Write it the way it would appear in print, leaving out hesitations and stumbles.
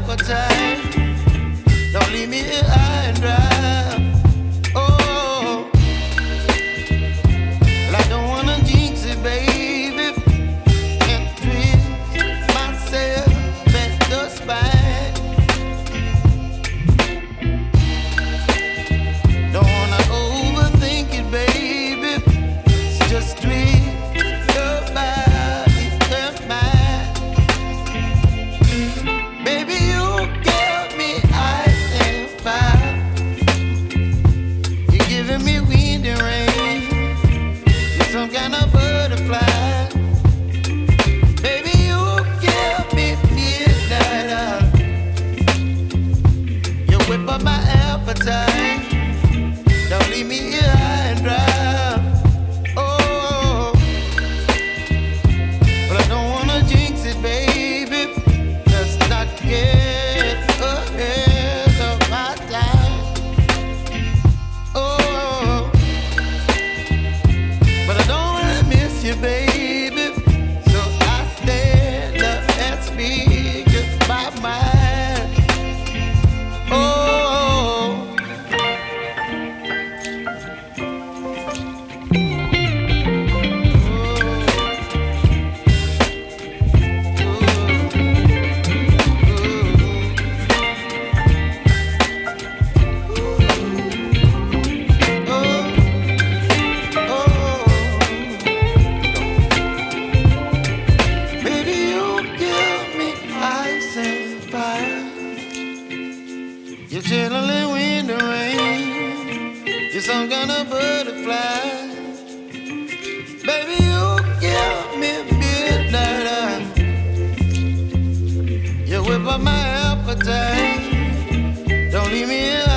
appetite. Don't leave me here high and dry. Oh, well, I don't wanna jinx it, baby, and twist myself at the spine. Don't wanna overthink it, baby. It's just twist your body and mine. Baby, you give me ice and fire. You're giving me wind and rain. You're some kind of butterfly. Baby, you give me midnight. You whip up my appetite. Don't leave me here high and dry. Oh, but I don't wanna jinx it, baby. Let's not get ahead of my time. Oh, but I don't wanna miss you, baby. So I stand up and speak my mind. Oh. Baby, you give me ice and fire. You're chilling wind and rain. You're some kind of butterfly. Baby, you give me midnight. You whip up my appetite. Don't leave me here